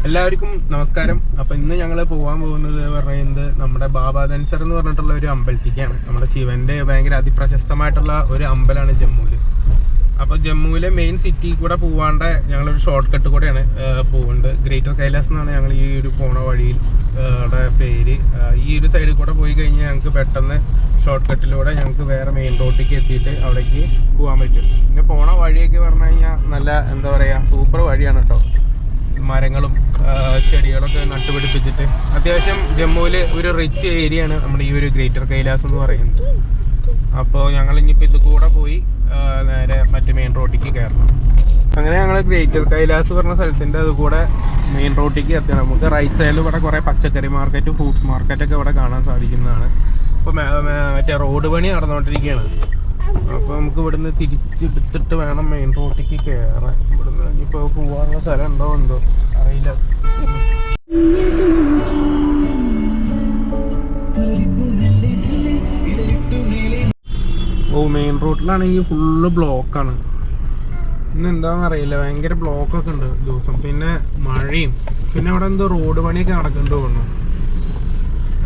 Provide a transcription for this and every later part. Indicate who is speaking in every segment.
Speaker 1: എല്ലാവർക്കും നമസ്കാരം. അപ്പോൾ ഇന്ന് ഞങ്ങൾ പോകാൻ പോകുന്നത് പറയുന്നത് നമ്മുടെ ബാബാ ധൻസർ എന്ന് പറഞ്ഞിട്ടുള്ള ഒരു അമ്പലത്തിലേക്കാണ്. നമ്മുടെ ശിവന്റെ ഭയങ്കര അതിപ്രശസ്തമായിട്ടുള്ള ഒരു അമ്പലമാണ് ജമ്മുവിൽ. അപ്പോൾ ജമ്മുവിലെ മെയിൻ സിറ്റി കൂടെ പോവാണ്ട് ഞങ്ങളൊരു ഷോർട്ട് കട്ട് കൂടെയാണ് പോകുന്നത്. ഗ്രേറ്റർ കൈലാസ് എന്നാണ് ഞങ്ങൾ ഈ ഒരു പോണ വഴിയിൽ പേര്. ഈ ഒരു സൈഡിൽ കൂടെ പോയി കഴിഞ്ഞാൽ ഞങ്ങൾക്ക് പെട്ടെന്ന് ഷോർട്ട് കട്ടിലൂടെ ഞങ്ങൾക്ക് വേറെ മെയിൻ റോഡിലേക്ക് എത്തിയിട്ട് അവിടേക്ക് പോകാൻ പറ്റും. പിന്നെ പോണ വഴിയൊക്കെ പറഞ്ഞു കഴിഞ്ഞാൽ നല്ല എന്താ പറയുക, സൂപ്പർ വഴിയാണ് കേട്ടോ. മരങ്ങളും ചെടികളൊക്കെ നട്ടുപിടിപ്പിച്ചിട്ട് അത്യാവശ്യം ജമ്മുവിൽ ഒരു റിച്ച് ഏരിയയാണ് നമ്മുടെ ഈ ഒരു ഗ്രേറ്റർ കൈലാസ് എന്ന് പറയുന്നത്. അപ്പോൾ ഞങ്ങൾ ഇനിയിപ്പോൾ ഇത് കൂടെ പോയി നേരെ മറ്റേ മെയിൻ റോഡിലേക്ക് കയറണം. അങ്ങനെ ഞങ്ങൾ ഗ്രേറ്റർ കൈലാസ് പറഞ്ഞ സ്ഥലത്തിൻ്റെ അത് കൂടെ മെയിൻ റോഡിലേക്ക് എത്തണം. നമുക്ക് റൈറ്റ് സൈഡിൽ ഇവിടെ കുറേ പച്ചക്കറി മാർക്കറ്റ്, ഫ്രൂട്ട്സ് മാർക്കറ്റൊക്കെ ഇവിടെ കാണാൻ സാധിക്കുന്നതാണ്. അപ്പോൾ മറ്റേ റോഡ് പണി നടന്നുകൊണ്ടിരിക്കുകയാണ്. അപ്പോൾ നമുക്ക് ഇവിടുന്ന് തിരിച്ചെടുത്തിട്ട് വേണം മെയിൻ റോഡിലേക്ക് കയറാൻ. ഇവിടുന്ന് ഇനിയിപ്പോൾ പോകാനുള്ള സ്ഥലം ഉണ്ടോ എന്തോ അറിയില്ല. മെയിൻ റോഡിലാണെങ്കിൽ ഫുള്ള് ബ്ലോക്കാണ്. ഇന്ന് എന്താണെന്ന് അറിയില്ല, ഭയങ്കര ബ്ലോക്കൊക്കെ ഉണ്ട് ദിവസം. പിന്നെ മഴയും, പിന്നെ അവിടെ എന്തോ റോഡ് പണിയൊക്കെ നടക്കുന്നുണ്ട് തോന്നുന്നു.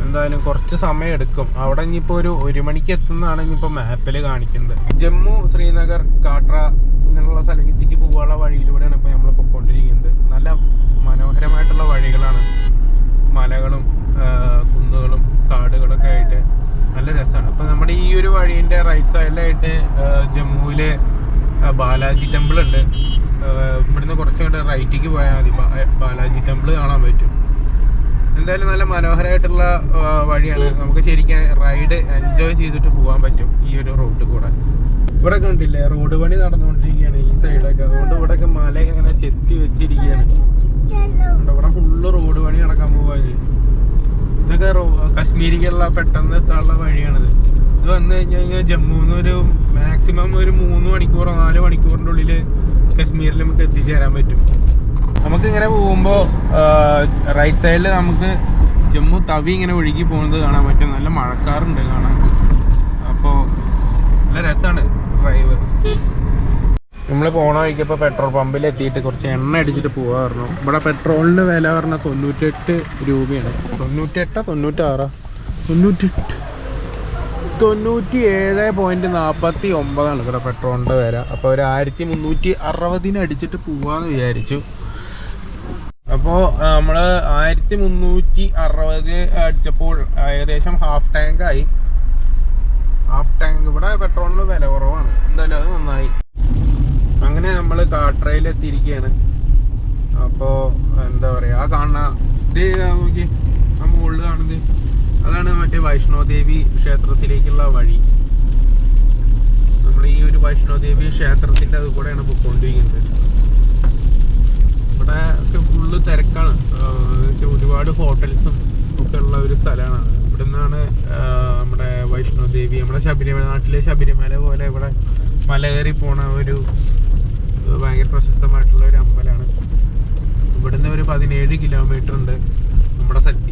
Speaker 1: എന്തായാലും കുറച്ച് സമയം എടുക്കും. അവിടെ ഇനിയിപ്പോൾ ഒരു മണിക്ക് എത്തുന്നതാണ് ഇനിയിപ്പോൾ മാപ്പിൽ കാണിക്കുന്നത്. ജമ്മു, ശ്രീനഗർ, കാട്ര ഇങ്ങനെയുള്ള സ്ഥലത്തേക്ക് പോകാനുള്ള വഴിയിലൂടെയാണ് ഇപ്പോൾ നമ്മൾ പൊയ്ക്കൊണ്ടിരിക്കുന്നത്. നല്ല മനോഹരമായിട്ടുള്ള വഴികളാണ്. മലകളും കുന്നുകളും കാടുകളൊക്കെ ആയിട്ട് നല്ല രസമാണ്. അപ്പോൾ നമ്മുടെ ഈ ഒരു വഴീൻ്റെ റൈറ്റ് സൈഡിലായിട്ട് ജമ്മുവിലെ ബാലാജി ടെമ്പിൾ ഉണ്ട്. ഇവിടുന്ന് കുറച്ചുകൂടെ റൈറ്റിലേക്ക് പോയാൽ മതി, ബാലാജി ടെമ്പിൾ കാണാൻ പറ്റും. എന്തായാലും നല്ല മനോഹരമായിട്ടുള്ള വഴിയാണ്. നമുക്ക് ശരിക്കും റൈഡ് എൻജോയ് ചെയ്തിട്ട് പോകാൻ പറ്റും ഈ ഒരു റോഡ് കൂടെ. ഇവിടെ കണ്ടില്ലേ, റോഡ് പണി നടന്നുകൊണ്ടിരിക്കുകയാണ് ഈ സൈഡൊക്കെ. അതുകൊണ്ട് ഇവിടെയൊക്കെ മലയൊക്കെ ഇങ്ങനെ ചെത്തി വെച്ചിരിക്കുകയാണ്. ഇവിടെ ഫുള്ള് റോഡ് പണി നടക്കാൻ പോവാൻ. ഇതൊക്കെ കശ്മീരിക്കുള്ള പെട്ടെന്ന് എത്താനുള്ള വഴിയാണിത്. ഇത് വന്നു കഴിഞ്ഞ് കഴിഞ്ഞാൽ ജമ്മുന്ന് ഒരു മാക്സിമം ഒരു 3 മണിക്കൂറോ 4 മണിക്കൂറിൻ്റെ ഉള്ളിൽ കശ്മീരിൽ നമുക്ക് എത്തിച്ചേരാൻ പറ്റും. നമുക്കിങ്ങനെ പോകുമ്പോൾ റൈറ്റ് സൈഡിൽ നമുക്ക് ജമ്മു തവി ഇങ്ങനെ ഒഴുകി പോകുന്നത് കാണാൻ പറ്റും. നല്ല മഴക്കാറുണ്ട് കാണാൻ. അപ്പോൾ നല്ല രസമാണ് ഡ്രൈവ്. നമ്മൾ പോണ വഴിക്കപ്പോൾ പെട്രോൾ പമ്പിൽ എത്തിയിട്ട് കുറച്ച് എണ്ണ അടിച്ചിട്ട് പോകാറുണ്ട്. ഇവിടെ പെട്രോളിന് വില പറഞ്ഞാൽ 98 രൂപയാണ്. 97.46 97.49 ഇവിടെ പെട്രോളിൻ്റെ വില. അപ്പോൾ ഒരു 1360 അടിച്ചിട്ട് പോവാന്ന് വിചാരിച്ചു. അപ്പോൾ നമ്മൾ 1360 അടിച്ചപ്പോൾ ഏകദേശം ഹാഫ് ടാങ്കായി. ഇവിടെ പെട്രോളിന് വില കുറവാണ്. എന്തായാലും അത് നന്നായി. അങ്ങനെ നമ്മൾ കാട്രയിലെത്തിയിരിക്കുകയാണ്. അപ്പോൾ എന്താ പറയുക, ആ കാണുന്ന ഇത് നോക്കി, ആ മുകളിൽ കാണുന്നത് അതാണ് മറ്റേ വൈഷ്ണോദേവി ക്ഷേത്രത്തിലേക്കുള്ള വഴി. നമ്മൾ ഈ ഒരു വൈഷ്ണോദേവി ക്ഷേത്രത്തിൻ്റെ അത് കൂടെയാണ് പോയിക്കൊണ്ടിരിക്കുന്നത്. ഇവിടെ ഒക്കെ ഫുള്ള് തിരക്കാണ്. ഒരുപാട് ഹോട്ടൽസും ഒക്കെ ഉള്ള ഒരു സ്ഥലമാണ്. ഇവിടെ നിന്നാണ് നമ്മുടെ വൈഷ്ണോദേവി, നമ്മുടെ നാട്ടിലെ ശബരിമല പോലെ ഇവിടെ മല കയറി പോണ ഒരു ഭയങ്കര പ്രശസ്തമായിട്ടുള്ള ഒരു അമ്പലമാണ്. ഇവിടുന്ന് ഒരു 17 കിലോമീറ്റർ ഉണ്ട് നമ്മുടെ സ്ഥലത്ത്.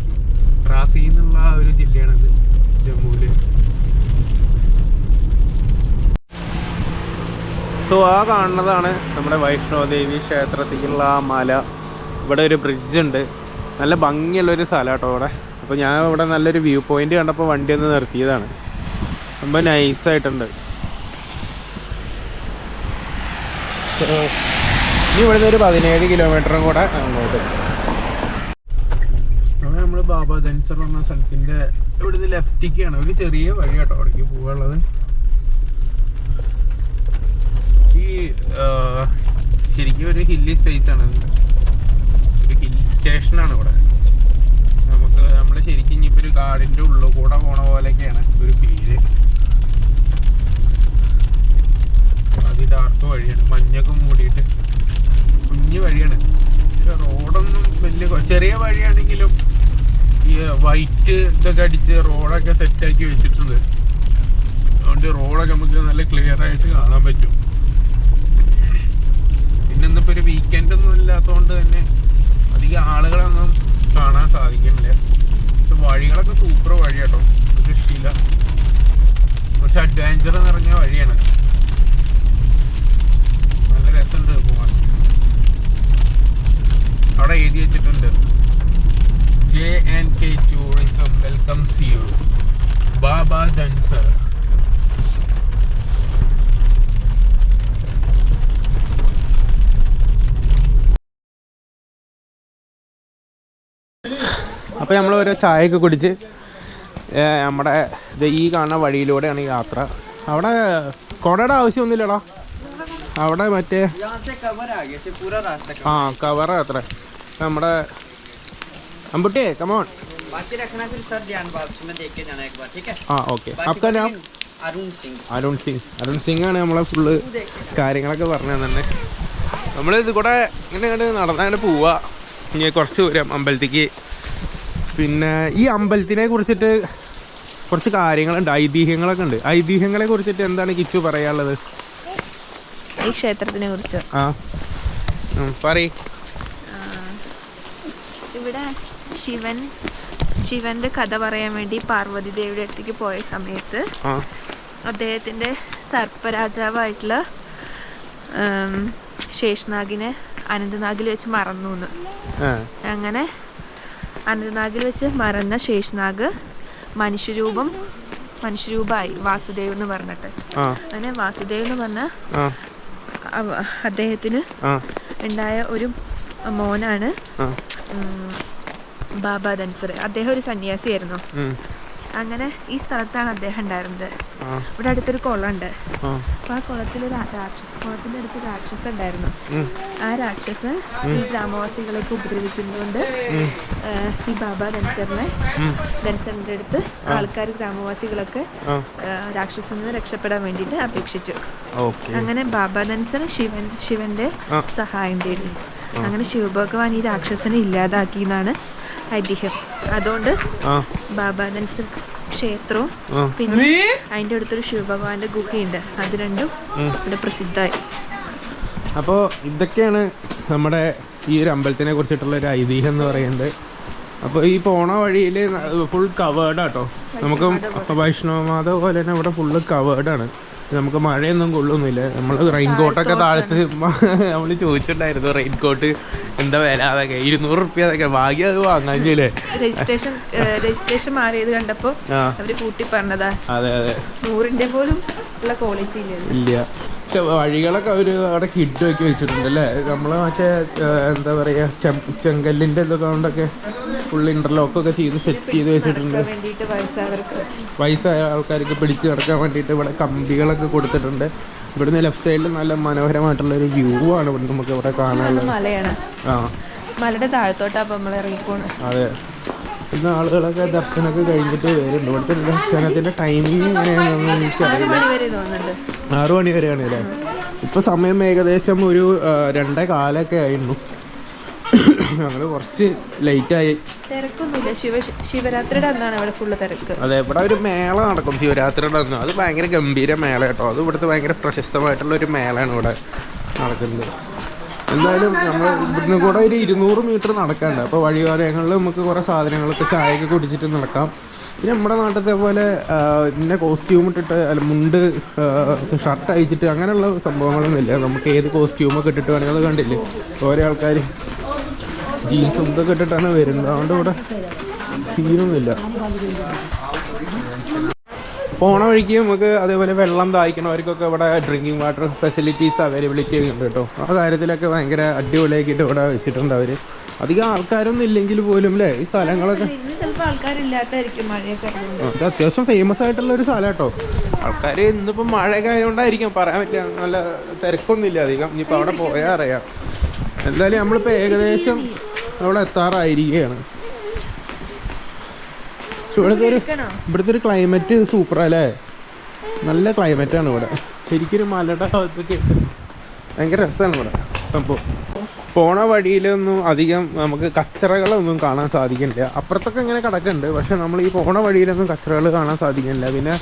Speaker 1: റാസി എന്നുള്ള ഒരു ജില്ലയാണിത് ജമ്മുവിൽ. സോ ആ കാണുന്നതാണ് നമ്മുടെ വൈഷ്ണോദേവി ക്ഷേത്രത്തിലേക്കുള്ള ആ മല. ഇവിടെ ഒരു ബ്രിഡ്ജ് ഉണ്ട്. നല്ല ഭംഗിയുള്ളൊരു സ്ഥലം കേട്ടോ ഇവിടെ. അപ്പോൾ ഞാൻ ഇവിടെ നല്ലൊരു വ്യൂ പോയിന്റ് കണ്ടപ്പോൾ വണ്ടി ഒന്ന് നിർത്തിയതാണ്. ரொம்ப നൈസായിട്ടുണ്ട്. ഇനി ഇവിടുന്ന് ഒരു 17 കിലോമീറ്ററും കൂടെ അങ്ങോട്ട്. അവിടെ നമ്മൾ ബാബാ ധൻസർ പറഞ്ഞ സ്ഥലത്തിൻ്റെ ഇവിടുന്ന് ലെഫ്റ്റിക്കാണ്. ഒരു ചെറിയ വഴി കേട്ടോ അവിടേക്ക് പോകാനുള്ളത്. ഈ ശരിക്കും ഒരു ഹില്ലി സ്പേസ് ആണ്, ഒരു ഹിൽ സ്റ്റേഷനാണ് ഇവിടെ. നമ്മൾ ശരിക്കും ഇനിയിപ്പോൾ ഒരു കാടിൻ്റെ ഉള്ളിൽ കൂടെ പോണ പോലെയൊക്കെയാണ് ഒരു ഫീല്. അതിഡാർക്ക് വഴിയാണ്, മഞ്ഞൊക്കെ മൂടിയിട്ട് കുഞ്ഞു വഴിയാണ്. റോഡൊന്നും വലിയ ചെറിയ വഴിയാണെങ്കിലും ഈ വൈറ്റ് ഇതൊക്കെ അടിച്ച് റോഡൊക്കെ സെറ്റാക്കി വെച്ചിട്ടുണ്ട്. അതുകൊണ്ട് റോഡൊക്കെ നമുക്ക് നല്ല ക്ലിയർ ആയിട്ട് കാണാൻ പറ്റും. പിന്നെ ഇന്നിപ്പോൾ ഒരു വീക്കെൻഡ് ഒന്നും ഇല്ലാത്തതുകൊണ്ട് തന്നെ അധികം ആളുകളൊന്നും കാണാൻ സാധിക്കുന്നില്ല. പക്ഷെ വഴികളൊക്കെ സൂപ്പർ വഴി കേട്ടോ, ഒരു രക്ഷയില്ല. കുറച്ച് അഡ്വഞ്ചർ നിറഞ്ഞ വഴിയാണ്. നല്ല രസമുണ്ട് പോകാൻ. അവിടെ എഴുതി വെച്ചിട്ടുണ്ട് എഴുതിയിട്ടുണ്ട്. J&K Tourism welcomes you. Baba Dhansar. അപ്പോൾ നമ്മൾ ഓരോ ചായയൊക്കെ കുടിച്ച് നമ്മുടെ ഈ കാണുന്ന വഴിയിലൂടെയാണ് യാത്ര. അവിടെ കുടയുടെ ആവശ്യമൊന്നുമില്ലടാ. അവിടെ മറ്റേ കവർ അത്ര നമ്മുടെ അമ്പുട്ടിയെ കമോൺ. അരുൺ സിംഗ് ആണ് നമ്മളെ ഫുള്ള് കാര്യങ്ങളൊക്കെ പറഞ്ഞു തന്നെ. നമ്മൾ ഇത് കൂടെ ഇങ്ങനെ നടന്നങ്ങനെ പോവാ. ഇനി കുറച്ച് ദൂരം അമ്പലത്തേക്ക്. പിന്നെ ഈ അമ്പലത്തിനെ കുറിച്ചിട്ട് കുറച്ച് കാര്യങ്ങളുണ്ട്, ഐതിഹ്യങ്ങളൊക്കെ ഉണ്ട്. ഐതിഹ്യങ്ങളെ കുറിച്ചിട്ട് എന്താണ് കിച്ചു പറയാനുള്ളത്
Speaker 2: ഈ ക്ഷേത്രത്തിനെ കുറിച്ച്? ഇവിടെ ശിവന്റെ കഥ പറയാൻ വേണ്ടി പാർവതി ദേവിയുടെ അടുത്തേക്ക് പോയ സമയത്ത് അദ്ദേഹത്തിന്റെ സർപ്പരാജാവായിട്ടുള്ള ശേഷനാഗിനെ അനന്തനാഗിൽ വെച്ച് മറന്നു. അങ്ങനെ അനന്തനാഗിൽ വെച്ച് മറന്ന ശേഷനാഗ് മനുഷ്യരൂപമായി വാസുദേവ് എന്ന് പറഞ്ഞിട്ട്. അങ്ങനെ വാസുദേവ് എന്ന് പറഞ്ഞ അദ്ദേഹത്തിന് ഉണ്ടായ ഒരു മോനാണ് ബാബ ധൻസർ. അദ്ദേഹം ഒരു സന്യാസിയായിരുന്നു. അങ്ങനെ ഈ സ്ഥലത്താണ് അദ്ദേഹം ഉണ്ടായിരുന്നത്. ഇവിടെ അടുത്തൊരു കുളമുണ്ട്. അപ്പൊ ആ കുളത്തിന്റെ അടുത്ത് രാക്ഷസ ഉണ്ടായിരുന്നു. ആ രാക്ഷസൻ ഈ ഗ്രാമവാസികളെയൊക്കെ ഉപദ്രവിക്കുന്നതുകൊണ്ട് ഈ ബാബ ധൻസറിന്റെ അടുത്ത് ആൾക്കാർ ഗ്രാമവാസികളൊക്കെ രാക്ഷസനിൽ നിന്ന് രക്ഷപ്പെടാൻ വേണ്ടിയിട്ട് അപേക്ഷിച്ചു. അങ്ങനെ ബാബ ധൻസർ ശിവന്റെ സഹായം തേടി. അങ്ങനെ ശിവഭഗവാൻ ഈ രാക്ഷസനെ ഇല്ലാതാക്കി എന്നാണ് ഐതിഹ്യം. അതുകൊണ്ട് ബാബ ധൻസർ ക്ഷേത്രവും പിന്നെ അതിൻ്റെ അടുത്തൊരു ശിവഭഗവാന്റെ ഗുഹയുണ്ട്. അത് രണ്ടും ഇവിടെ പ്രസിദ്ധമായി.
Speaker 1: അപ്പോൾ ഇതൊക്കെയാണ് നമ്മുടെ ഈ ഒരു അമ്പലത്തിനെ കുറിച്ചിട്ടുള്ള ഒരു ഐതിഹ്യം എന്ന് പറയുന്നത്. അപ്പോൾ ഈ പോണ വഴിയിൽ ഫുൾ കവേർഡാട്ടോ. നമുക്ക് വൈഷ്ണവമാത പോലെ തന്നെ ഇവിടെ ഫുള്ള് കവേർഡാണ്. നമുക്ക് മഴയൊന്നും കൊള്ളൊന്നുമില്ല. നമ്മൾ റെയിൻകോട്ടൊക്കെ താഴത്ത് നമ്മൾ ചോദിച്ചിട്ടുണ്ടായിരുന്നു റെയിൻകോട്ട് എന്താ വില അതൊക്കെ. 200 റുപ്യ അതൊക്കെ ഭാഗ്യം അത് വാങ്ങാഞ്ഞില്ലേ.
Speaker 2: രജിസ്ട്രേഷൻ മാറിയത് കണ്ടപ്പോ അവര് കൂട്ടി പറഞ്ഞതാ. അതെ 100ന്റെ പോലും ഉള്ള ക്വാളിറ്റി ഇല്ല.
Speaker 1: വഴികളൊക്കെ അവര് അവിടെ കിഡ് ഒക്കെ വെച്ചിട്ടുണ്ട് അല്ലേ. നമ്മള് മറ്റേ എന്താ പറയാ ചെങ്കല്ലിന്റെ ഇതൊക്കെ കൊണ്ടൊക്കെ ഫുൾ ഇന്റർലോക്കൊക്കെ ചെയ്ത് സെറ്റ് ചെയ്ത് വെച്ചിട്ടുണ്ട്. വയസ്സായ ആൾക്കാർക്ക് പിടിച്ച് കിടക്കാൻ വേണ്ടിയിട്ട് ഇവിടെ കമ്പികളൊക്കെ കൊടുത്തിട്ടുണ്ട്. ഇവിടുന്ന് ലെഫ്റ്റ് സൈഡിൽ നല്ല മനോഹരമായിട്ടുള്ള ഒരു വ്യൂ ആണ് ഇവിടെ നമുക്ക് ഇവിടെ കാണാനുള്ളത്.
Speaker 2: മലയുടെ താഴത്തോട്ടാ
Speaker 1: അതെ. ഇന്ന് ആളുകളൊക്കെ ദർശനമൊക്കെ കഴിഞ്ഞിട്ട് വരുന്നുണ്ട്. ഇവിടുത്തെ ദർശനത്തിന്റെ ടൈമിങ് എങ്ങനെയാണെന്ന് എനിക്കറിയില്ല. 6 മണി വരെയാണ് അല്ലേ. ഇപ്പൊ സമയം ഏകദേശം ഒരു 2:15 ആയിരുന്നു. ഞങ്ങള് കുറച്ച് ലേറ്റായി.
Speaker 2: ശിവരാത്രിയുടെ അന്നാണ് ഇവിടെ ഫുള്ള് തിരക്ക്.
Speaker 1: അതെ, ഇവിടെ ഒരു മേള നടക്കും ശിവരാത്രിയുടെ അന്ന്. അത് ഭയങ്കര ഗംഭീര മേള കേട്ടോ. അത് ഇവിടുത്തെ ഭയങ്കര പ്രശസ്തമായിട്ടുള്ള ഒരു മേളയാണ് ഇവിടെ നടക്കുന്നത്. എന്തായാലും നമ്മൾ ഇവിടുന്ന് കൂടെ ഒരു 200 മീറ്റർ നടക്കാണ്ട്. അപ്പോൾ വഴിയോരങ്ങളിൽ നമുക്ക് കുറേ സാധനങ്ങളൊക്കെ ചായയൊക്കെ കുടിച്ചിട്ട് നടക്കാം. പിന്നെ നമ്മുടെ നാട്ടിലത്തെ പോലെ പിന്നെ കോസ്റ്റ്യൂം ഇട്ടിട്ട് മുണ്ട് ഷർട്ട് അയച്ചിട്ട് അങ്ങനെയുള്ള സംഭവങ്ങളൊന്നും ഇല്ല. നമുക്ക് ഏത് കോസ്റ്റ്യൂമൊക്കെ ഇട്ടിട്ട് വേണമെങ്കിൽ അത് കണ്ടില്ലേ ഓരോ ആൾക്കാർ ജീൻസും ഇതൊക്കെ ഇട്ടിട്ടാണ് വരുന്നത്. അതുകൊണ്ട് ഇവിടെ സീനൊന്നുമില്ല. പോണ വഴിക്ക് നമുക്ക് അതേപോലെ വെള്ളം ദാഹിക്കണവർക്കൊക്കെ ഇവിടെ ഡ്രിങ്കിങ് വാട്ടർ ഫെസിലിറ്റീസ് അവൈലബിലിറ്റി ഉണ്ട് കേട്ടോ. ആ കാര്യത്തിലൊക്കെ ഭയങ്കര അടിപൊളിയാക്കിയിട്ട് ഇവിടെ വെച്ചിട്ടുണ്ട് അവർ. അധികം ആൾക്കാരൊന്നും ഇല്ലെങ്കിൽ പോലും അല്ലേ ഈ സ്ഥലങ്ങളൊക്കെ. അത് അത്യാവശ്യം ഫേമസ് ആയിട്ടുള്ള ഒരു സ്ഥലം കേട്ടോ. ആൾക്കാർ ഇന്നിപ്പോൾ മഴയൊക്കെ ആയതുകൊണ്ടായിരിക്കും പറയാൻ പറ്റില്ല. നല്ല തിരക്കൊന്നുമില്ല അധികം. ഇനിയിപ്പോൾ അവിടെ പോയാൽ അറിയാം. എന്തായാലും നമ്മളിപ്പോൾ ഏകദേശം അവിടെ എത്താറായിരിക്കുകയാണ്. ഇവിടുത്തെ ഒരു ക്ലൈമറ്റ് സൂപ്പറല്ലേ. നല്ല ക്ലൈമറ്റാണ് ഇവിടെ. ശരിക്കൊരു മലയുടെ ഭാഗത്തൊക്കെ ഭയങ്കര രസമാണ് ഇവിടെ സംഭവം. പോണ വഴിയിലൊന്നും അധികം നമുക്ക് കച്ചറകളൊന്നും കാണാൻ സാധിക്കുന്നില്ല. അപ്പുറത്തൊക്കെ ഇങ്ങനെ കിടക്കുന്നുണ്ട്. പക്ഷെ നമ്മൾ ഈ പോണ വഴിയിലൊന്നും കച്ചറകൾ കാണാൻ സാധിക്കുന്നില്ല. പിന്നെ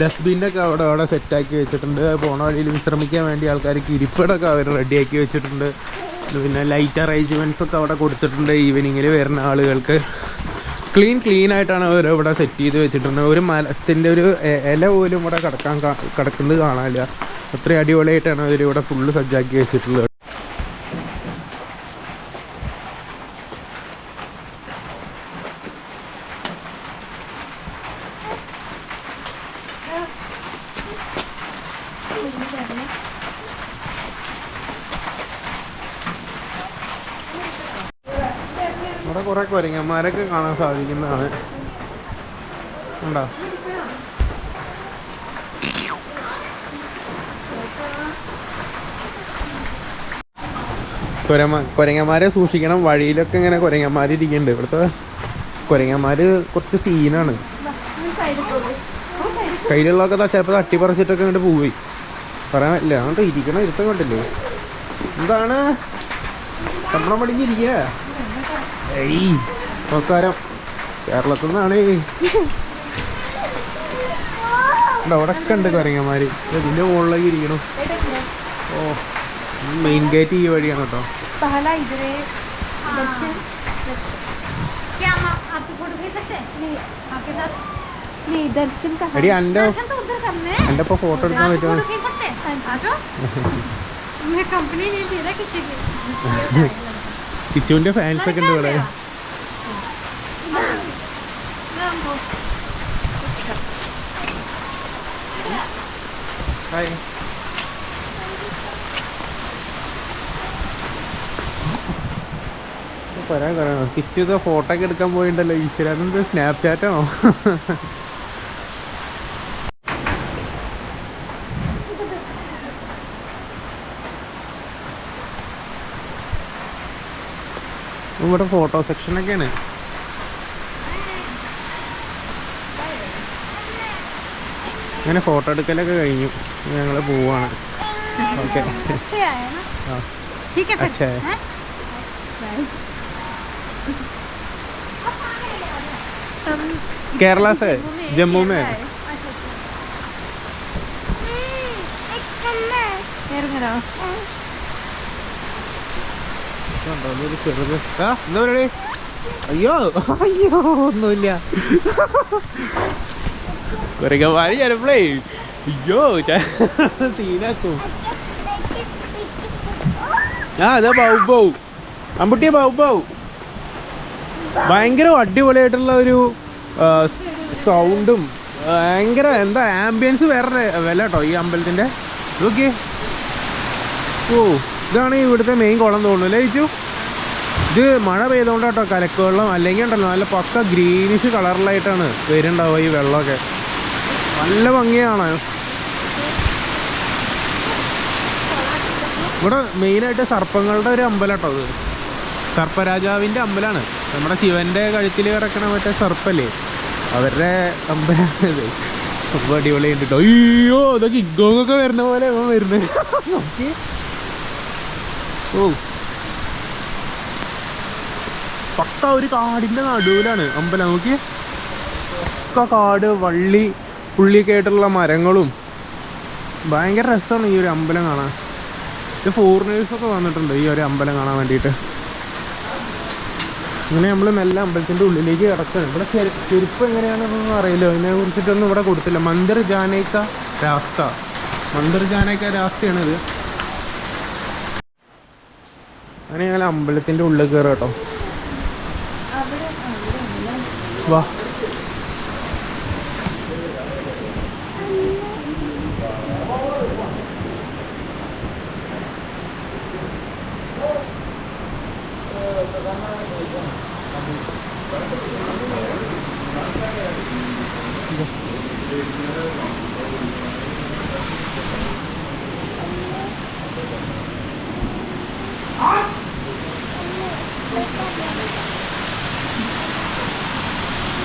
Speaker 1: ഡസ്റ്റ്ബിന്നൊക്കെ അവിടെ സെറ്റാക്കി വെച്ചിട്ടുണ്ട്. പോണ വഴിയിൽ വിശ്രമിക്കാൻ വേണ്ടി ആൾക്കാർക്ക് ഇരിപ്പിടമൊക്കെ അവർ റെഡിയാക്കി വെച്ചിട്ടുണ്ട്. പിന്നെ ലൈറ്റ് അറേഞ്ച്മെൻറ്റ്സ് ഒക്കെ അവിടെ കൊടുത്തിട്ടുണ്ട് ഈവനിങ്ങിൽ വരുന്ന ആളുകൾക്ക്. ക്ലീൻ ആയിട്ടാണ് അവർ ഇവിടെ സെറ്റ് ചെയ്ത് വെച്ചിട്ടുണ്ട്. ഒരു മരത്തിൻ്റെ ഒരു ഇല പോലും ഇവിടെ കിടക്കുന്നത് കാണാനില്ല. അത്രയും അടിപൊളിയായിട്ടാണ് അവരിവിടെ ഫുള്ള് സജ്ജാക്കി വെച്ചിട്ടുള്ളത്. ഇവിടെ കുറെ കുരങ്ങന്മാരൊക്കെ കാണാൻ സാധിക്കുന്നതാണ്. ഉണ്ടോ? കുരങ്ങന്മാരെ സൂക്ഷിക്കണം. വഴിയിലൊക്കെ ഇങ്ങനെ കുരങ്ങന്മാരിരിക്കുന്നുണ്ട്. ഇവിടുത്തെ കുരങ്ങന്മാര് കുറച്ച് സീനാണ്. കയ്യിലുള്ളതൊക്കെ ചിലപ്പോൾ തട്ടിപ്പറിച്ചിട്ടൊക്കെ അങ്ങോട്ട് പോയി പറയാൻ പറ്റില്ല. അങ്ങോട്ട് ഇരിക്കണം. ഇരുത്തം കണ്ടില്ലേ? എന്താണ് കമ്പളം പടിഞ്ഞിരിക്കുക? ഏയ് നമസ്കാരം, കേരളത്തിൽ നിന്നാണ്. അവിടെയൊക്കെ ഉണ്ട് കുരങ്ങന്മാര്. ഇതിന്റെ മുകളിലേക്ക് ഇരിക്കണം. ഓ, മെയിൻ ഗേറ്റ് ഈ വഴിയാണ് കേട്ടോ. എടി എന്റെ ഇപ്പൊ ഫോട്ടോ എടുക്കാൻ പറ്റുമോ? കിച്ചുവിന്റെ ഫാൻസ് ഒക്കെ ഉണ്ട് ഇവിടെ. ഹായ്. പറയാൻ പറയണോ? കിച്ചു ഇത് ഫോട്ടോ ഒക്കെ എടുക്കാൻ പോയിണ്ടല്ലോ. ഈശ്വര, അതെന്ത് സ്നാപ്ചാറ്റാണോ? ഇവിടെ ഫോട്ടോ സെക്ഷനൊക്കെയാണ്. അങ്ങനെ ഫോട്ടോ എടുക്കലൊക്കെ കഴിഞ്ഞു. ഞങ്ങൾ പോവാണ്. ഓക്കെ. അച്ഛാ केरला से, जम्मू में. അയ്യോ അയ്യോ ഒന്നുമില്ല. കുരങ്ങന്മാര് ചിലപ്പോഴേ അയ്യോ സീനാക്കും. അതെ ബൗ അമ്പുട്ടിയെ ബൗ. ഭയങ്കര അടിപൊളിയായിട്ടുള്ള ഒരു സൗണ്ടും ഭയങ്കര എന്താ ആംബിയൻസ് വേറെ വില കേട്ടോ ഈ അമ്പലത്തിൻ്റെ. ഓക്കെ. ഓ, ഇതാണ് ഇവിടുത്തെ മെയിൻ കുളം തോന്നുന്നു അല്ലേ ചേച്ചു? ഇത് മഴ പെയ്തുകൊണ്ടാട്ടോ കലക്ക് വെള്ളം. അല്ലെങ്കിൽ ഉണ്ടല്ലോ നല്ല പക്ക ഗ്രീനിഷ് കളറിലായിട്ടാണ് വരുന്നുണ്ടാവുക ഈ വെള്ളമൊക്കെ. നല്ല ഭംഗിയാണ്. ഇവിടെ മെയിനായിട്ട് സർപ്പങ്ങളുടെ ഒരു അമ്പലം കേട്ടോ ഇത്. സർപ്പരാജാവിൻ്റെ അമ്പലമാണ്. നമ്മുടെ ശിവൻ്റെ കഴുത്തിൽ കിടക്കണ മറ്റേ സർപ്പല്ലേ, അവരുടെ അമ്പലമാണ് ഇത്. സംഭവം അടിപൊളിയുണ്ട് കേട്ടോ. അയ്യോ, ഇതൊക്കെ ഇഗോങ്ങൊക്കെ വരുന്ന പോലെ വരുന്നത്. ഓ, പക്ക ഒരു കാടിൻ്റെ നടുവിലാണ് അമ്പലം. നോക്കി, പക്ക കാട്, വള്ളി പുള്ളിയൊക്കെ ആയിട്ടുള്ള മരങ്ങളും. ഭയങ്കര രസമാണ് ഈ ഒരു അമ്പലം കാണാൻ. ഇത് ഫോറിനേഴ്സൊക്കെ വന്നിട്ടുണ്ട് ഈ ഒരു അമ്പലം കാണാൻ വേണ്ടിയിട്ട്. അങ്ങനെ നമ്മൾ മെല്ലെ അമ്പലത്തിൻ്റെ ഉള്ളിലേക്ക് കിടക്കുകയാണ്. ഇവിടെ ചെരുപ്പ് എങ്ങനെയാണെന്നൊന്നും അറിയില്ല, അതിനെ കുറിച്ചിട്ടൊന്നും ഇവിടെ കൊടുത്തില്ല. മന്ദിർ ജാനേക്ക രാസ്തയാണിത്. അങ്ങനെ ഞങ്ങൾ അമ്പലത്തിൻ്റെ ഉള്ളിൽ കയറാം കേട്ടോ. വാ.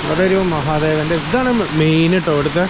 Speaker 1: ഇവിടെ ഒരു മഹാദേവൻ്റെ ഇതാണ് മെയിൻ കേട്ടോ ഇവിടുത്തെ.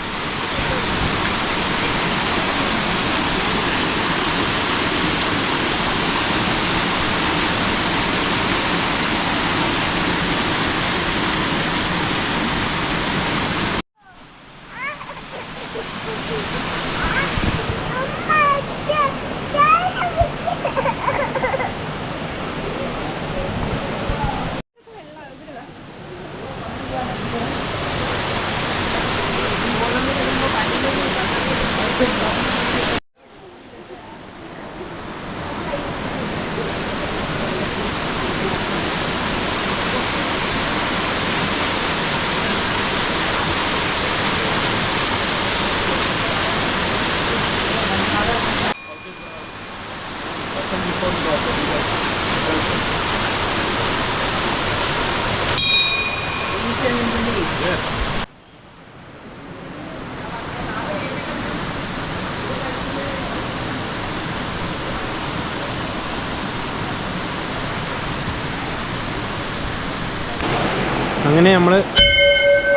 Speaker 1: അങ്ങനെ നമ്മൾ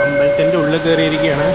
Speaker 1: അമ്പലത്തിൻ്റെ ഉള്ളിൽ കയറിയിരിക്കുകയാണ്.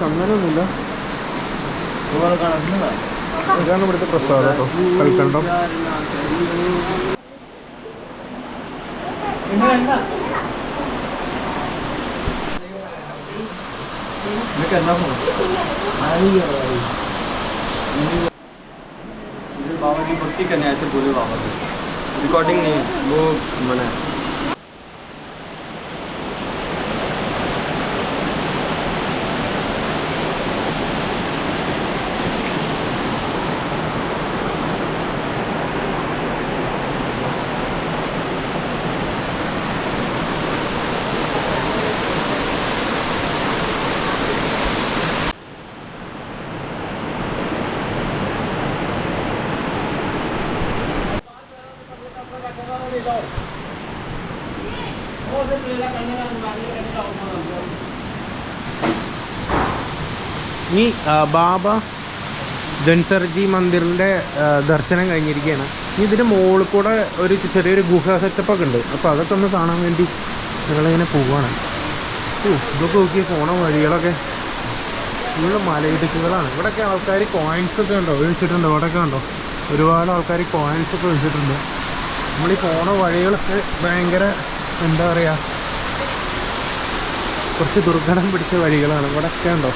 Speaker 1: അങ്ങനെയൊന്നുമില്ല. ഇതാണ് ഇവിടുത്തെ പ്രസാദം കേട്ടോ, കൽക്കണ്ടം.
Speaker 3: बाबा की भक्ति करने आए थे, बोले बाबा की रिकॉर्डिंग नहीं है, वो मना है.
Speaker 1: ഈ ബാബ ധൻസർജി മന്ദിറിൻ്റെ ദർശനം കഴിഞ്ഞിരിക്കുകയാണ്. ഇനി ഇതിൻ്റെ മുകളിൽ കൂടെ ഒരു ചെറിയൊരു ഗുഹ സെറ്റപ്പൊക്കെ ഉണ്ട്. അപ്പോൾ അതൊക്കെ ഒന്ന് കാണാൻ വേണ്ടി ഞങ്ങളിങ്ങനെ പോവുകയാണ്. ഇതൊക്കെ നോക്കി പോണ വഴികളൊക്കെ ഫുള്ള് മലയിടുക്കുകളാണ്. ഇവിടെയൊക്കെ ആൾക്കാർ കോയിൻസൊക്കെ ഉണ്ടോ ഒഴിച്ചിട്ടുണ്ട്. ഇവിടെയൊക്കെ ഉണ്ടോ ഒരുപാട് ആൾക്കാർ കോയിൻസൊക്കെ ഒഴിച്ചിട്ടുണ്ട്. നമ്മളീ പോണ വഴികളൊക്കെ ഭയങ്കര എന്താ പറയുക, കുറച്ച് ദുർഘടം പിടിച്ച വഴികളാണ്. ഇവിടെയൊക്കെ ഉണ്ടോ,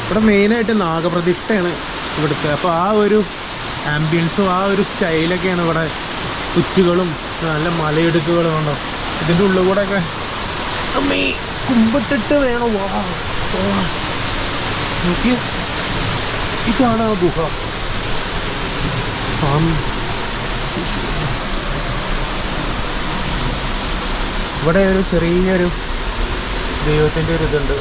Speaker 1: ഇവിടെ മെയിനായിട്ട് നാഗപ്രതിഷ്ഠയാണ് ഇവിടുത്തെ. അപ്പോൾ ആ ഒരു ആംബിയൻസും ആ ഒരു സ്റ്റൈലൊക്കെയാണ് ഇവിടെ. ചുറ്റുകളും നല്ല മലയിടുക്കുകളും ഉണ്ടോ. ഇതിൻ്റെ ഉള്ളിൽ കൂടെയൊക്കെ അമ്മേ കുമ്പിട്ടിട്ട് വേണം നോക്കി. ഇതാണ് ആ ഗുഹ. ഇവിടെ ഒരു ചെറിയൊരു ദൈവത്തിൻ്റെ ഒരു ഇതുണ്ട്.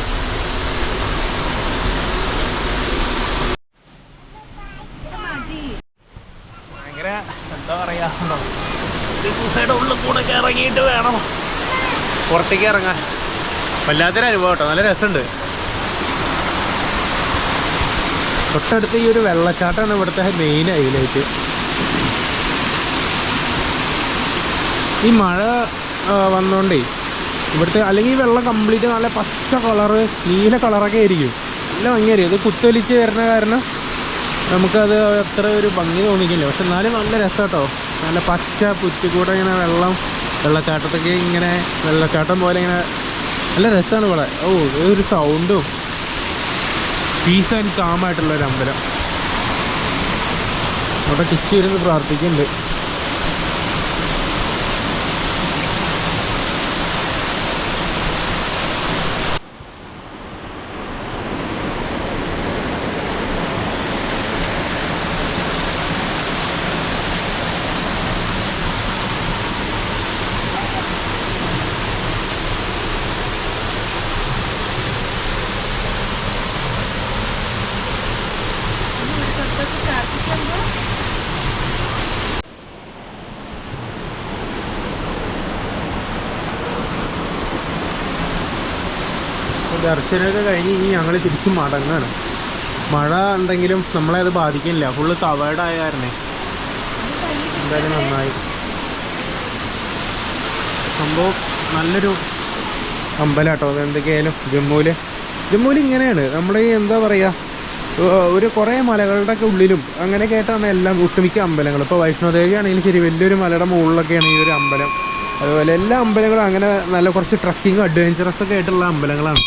Speaker 1: ഭയങ്കര എന്താ പറയാ, ഗുഹയുടെ ഉള്ളിൽ കൂടെ ഒക്കെ ഇറങ്ങിയിട്ട് വേണം പുറത്തേക്ക് ഇറങ്ങാൻ. വല്ലാത്തൊരു അനുഭവം കേട്ടോ, നല്ല രസമുണ്ട്. തൊട്ടടുത്ത് ഈ ഒരു വെള്ളച്ചാട്ടമാണ് ഇവിടുത്തെ മെയിൻ ഹൈലൈറ്റ്. ഈ മഴ വന്നോണ്ടേ ഇവിടുത്തെ അല്ലെങ്കിൽ ഈ വെള്ളം കംപ്ലീറ്റ് നല്ല പച്ച കളറ് നീല കളറൊക്കെ ആയിരിക്കും. നല്ല ഭംഗിയായിരിക്കും. അത് കുത്തൊലിച്ച് വരുന്ന കാരണം നമുക്കത് അത്ര ഒരു ഭംഗി തോന്നിക്കില്ല. പക്ഷെ എന്നാലും നല്ല രസം കേട്ടോ. നല്ല പച്ച പുറ്റിക്കൂടെ ഇങ്ങനെ വെള്ളച്ചാട്ടത്തൊക്കെ ഇങ്ങനെ വെള്ളച്ചാട്ടം പോലെ ഇങ്ങനെ നല്ല രസമാണ് ഇവിടെ. ഓ ഒരു സൗണ്ടും പീസ് ആൻഡ് കാമായിട്ടുള്ളൊരു അമ്പലം. അവിടെ കിച്ച് ഇരുന്ന് പ്രാർത്ഥിക്കുന്നുണ്ട്. ദർശനമൊക്കെ കഴിഞ്ഞ് ഇനി ഞങ്ങൾ തിരിച്ച് മടങ്ങാണ്. മഴ ഉണ്ടെങ്കിലും നമ്മളെ അത് ബാധിക്കില്ല. ഫുള്ള് കവേർഡായ കാരണേ എന്തായാലും നന്നായി. സംഭവം നല്ലൊരു അമ്പലം കേട്ടോ. അത് എന്തൊക്കെയായാലും ജമ്മുവിൽ ഇങ്ങനെയാണ്. നമ്മുടെ ഈ എന്താ പറയുക, ഒരു കുറേ മലകളുടെ ഒക്കെ ഉള്ളിലും അങ്ങനെയൊക്കെ ആയിട്ടാണ് എല്ലാം ഒട്ടുമിക്ക അമ്പലങ്ങൾ. ഇപ്പോൾ വൈഷ്ണോദേവി ആണെങ്കിലും ശരി, വലിയൊരു മലയുടെ മുകളിലൊക്കെയാണ് ഈ ഒരു അമ്പലം. അതുപോലെ എല്ലാ അമ്പലങ്ങളും അങ്ങനെ നല്ല കുറച്ച് ട്രക്കിങ്ങും അഡ്വഞ്ചറസ് ഒക്കെ ആയിട്ടുള്ള അമ്പലങ്ങളാണ്.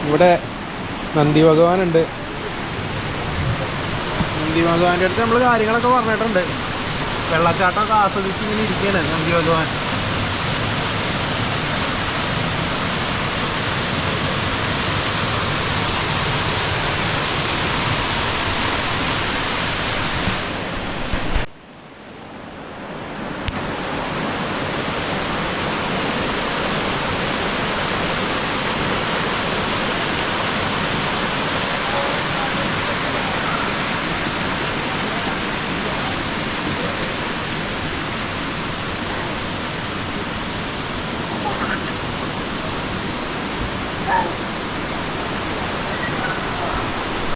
Speaker 1: ഇവിടെ നന്ദി ഭഗവാനുണ്ട്. നന്ദി ഭഗവാന്റെ അടുത്ത് നമ്മൾ കാര്യങ്ങളൊക്കെ പറഞ്ഞിട്ടുണ്ട്. വെള്ളച്ചാട്ടമൊക്കെ ആസ്വദിച്ച് ഇങ്ങനെ ഇരിക്കുകയാണ് നന്ദി ഭഗവാൻ.